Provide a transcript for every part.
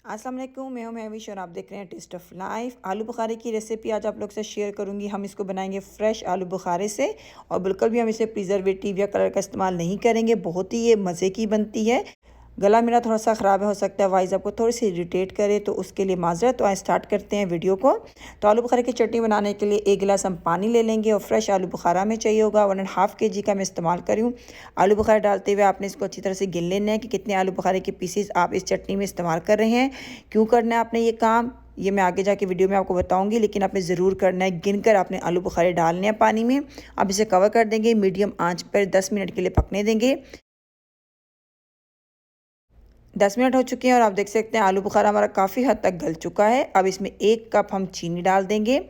अस्सलाम वालेकुम, मैं हूं महविश और आप देख रहे हैं टेस्ट ऑफ लाइफ। आलू बुखारे की रेसिपी आज आप लोग से शेयर करूंगी। हम इसको बनाएंगे फ्रेश आलू बुखारे से और बिल्कुल भी हम इसे प्रिजर्वेटिव या कलर का इस्तेमाल नहीं करेंगे। बहुत ही ये मज़े की बनती है। गला मेरा थोड़ा सा ख़राब है, हो सकता है वाइस आपको थोड़ी सी इरिटेट करे, तो उसके लिए माजरत। तो आज स्टार्ट करते हैं वीडियो को। तो आलू बुखारे की चटनी बनाने के लिए 1 गिलास हम पानी ले लेंगे और फ्रेश आलू बुखारा में चाहिए होगा 1.5 kg का मैं इस्तेमाल करूँ। आलू बुखारा डालते हुए आपने इसको अच्छी तरह से गिन लेना है कि कितने आलू बुखारे के पीसीस आप इस चटनी में इस्तेमाल कर रहे हैं। क्यों करना है आपने ये काम, ये मैं आगे जाके वीडियो में आपको बताऊंगी, लेकिन आपने ज़रूर करना है। गिनकर आपने आलू बुखारे डालने हैं पानी में। अब इसे कवर कर देंगे, मीडियम आंच पर 10 मिनट के लिए पकने देंगे। 10 मिनट हो चुके हैं और आप देख सकते हैं आलू बुखारा हमारा काफ़ी हद तक गल चुका है। अब इसमें 1 कप हम चीनी डाल देंगे।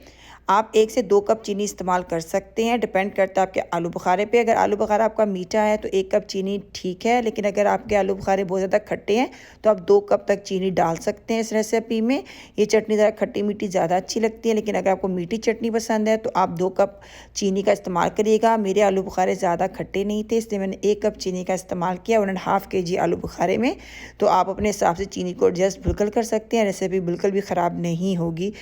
आप 1 से 2 कप चीनी इस्तेमाल कर सकते हैं, डिपेंड करता है आपके आलू बुखारे पे। अगर आलू बुखारा आपका मीठा है तो 1 कप चीनी ठीक है, लेकिन अगर आपके आलू बुखारे बहुत ज़्यादा खट्टे हैं तो आप 2 कप तक चीनी डाल सकते हैं इस रेसिपी में। ये चटनी ज़रा खट्टी मीठी ज़्यादा अच्छी लगती है, लेकिन अगर आपको मीठी चटनी पसंद है तो आप 2 कप चीनी का इस्तेमाल करिएगा। मेरे आलू बुखारे ज़्यादा खट्टे नहीं थे, इसलिए मैंने 1 कप चीनी का इस्तेमाल किया 1.5 kg आलू बुखारे में। तो आप अपने हिसाब से चीनी को एडजस्ट बिल्कुल कर सकते हैं, रेसिपी बिल्कुल भी ख़राब नहीं होगी।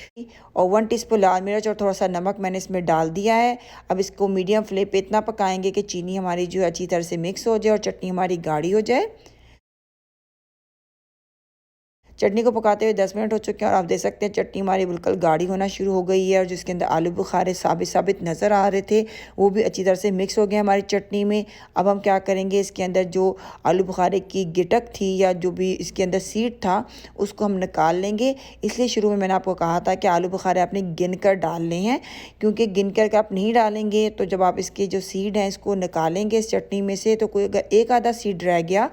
और 1 टीस्पून लाल मिर्च और थोड़ा सा नमक मैंने इसमें डाल दिया है। अब इसको मीडियम फ्लेम पे इतना पकाएंगे कि चीनी हमारी जो है अच्छी तरह से मिक्स हो जाए और चटनी हमारी गाढ़ी हो जाए। चटनी को पकाते हुए 10 मिनट हो चुके हैं और आप देख सकते हैं चटनी हमारी बिल्कुल गाढ़ी होना शुरू हो गई है और जिसके अंदर आलू बुखारे साबित साबित नज़र आ रहे थे वो भी अच्छी तरह से मिक्स हो गए हमारी चटनी में। अब हम क्या करेंगे, इसके अंदर जो आलू बुखारे की गिटक थी या जो भी इसके अंदर सीड था उसको हम निकाल लेंगे। इसलिए शुरू में मैंने आपको कहा था कि आलू बुखारे आपने गिन कर डालने हैं, क्योंकि गिन कर आप नहीं डालेंगे तो जब आप इसके जो सीड हैं इसको निकालेंगे इस चटनी में से, तो कोई अगर एक आधा सीड रह गया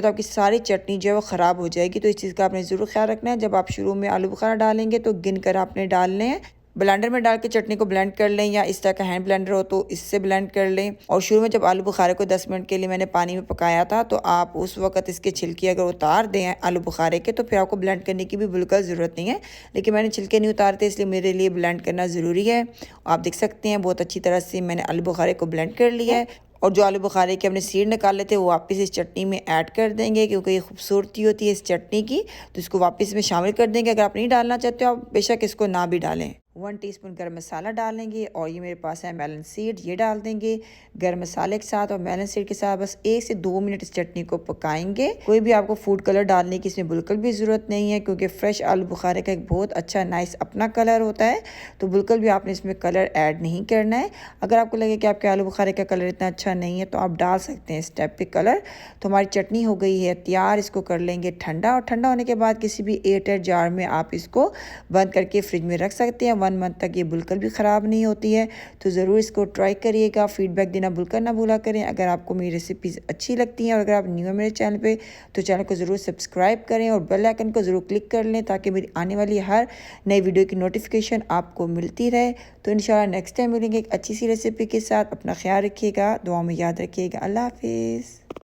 तो आपकी सारी चटनी जो है वो ख़राब हो जाएगी। तो इस चीज़ का आपने ज़रूर ख्याल रखना है। जब आप शुरू में आलू बुखारा डालेंगे तो गिन कर आपने डालने हैं। ब्लेंडर में डाल के चटनी को ब्लेंड कर लें, या इस तरह का हैंड ब्लेंडर हो तो इससे ब्लेंड कर लें। और शुरू में जब आलू बुखारे को 10 मिनट के लिए मैंने पानी में पकाया था तो आप उस वक्त इसके छिलके अगर उतार दें आलू बुखारे के तो फिर आपको ब्लेंड करने की भी बिल्कुल ज़रूरत नहीं है, लेकिन मैंने छिलके नहीं उतारते इसलिए मेरे लिए ब्लेंड करना ज़रूरी है। आप देख सकते हैं बहुत अच्छी तरह से मैंने आलू बुखारे को ब्लेंड कर लिया है। और जो आलू बुखारे के हमने सीड निकाले थे वो वापस इस चटनी में ऐड कर देंगे, क्योंकि ये खूबसूरती होती है इस चटनी की, तो इसको वापस में शामिल कर देंगे। अगर आप नहीं डालना चाहते हो आप बेशक इसको ना भी डालें। 1 टीस्पून गर्म मसाला डालेंगे और ये मेरे पास है मेलन सीड, ये डाल देंगे गर्म मसाले के साथ और मेलन सीड के साथ। बस 1 से 2 मिनट इस चटनी को पकाएंगे। कोई भी आपको फूड कलर डालने की इसमें बिल्कुल भी ज़रूरत नहीं है, क्योंकि फ्रेश आलू बुखारे का एक बहुत अच्छा नाइस अपना कलर होता है, तो बिल्कुल भी आपने इसमें कलर ऐड नहीं करना है। अगर आपको लगे कि आपके आलू बुखारे का कलर इतना अच्छा नहीं है तो आप डाल सकते हैं स्टेप पे कलर। तो हमारी चटनी हो गई है तैयार। इसको कर लेंगे ठंडा और ठंडा होने के बाद किसी भी एयरटाइट जार में आप इसको बंद करके फ्रिज में रख सकते हैं। 1 मंथ तक ये बिल्कुल भी ख़राब नहीं होती है। तो ज़रूर इसको ट्राई करिएगा, फीडबैक देना बिल्कुल ना भूला करें। अगर आपको मेरी रेसिपीज़ अच्छी लगती हैं और अगर आप न्यू है मेरे चैनल पे तो चैनल को ज़रूर सब्सक्राइब करें और बेल आइकन को ज़रूर क्लिक कर लें, ताकि मेरी आने वाली हर नई वीडियो की नोटिफिकेशन आपको मिलती रहे। तो इंशाल्लाह नेक्स्ट टाइम मिलेंगे एक अच्छी सी रेसिपी के साथ। अपना ख्याल रखिएगा, दुआ में याद रखिएगा। अल्लाह हाफिज़।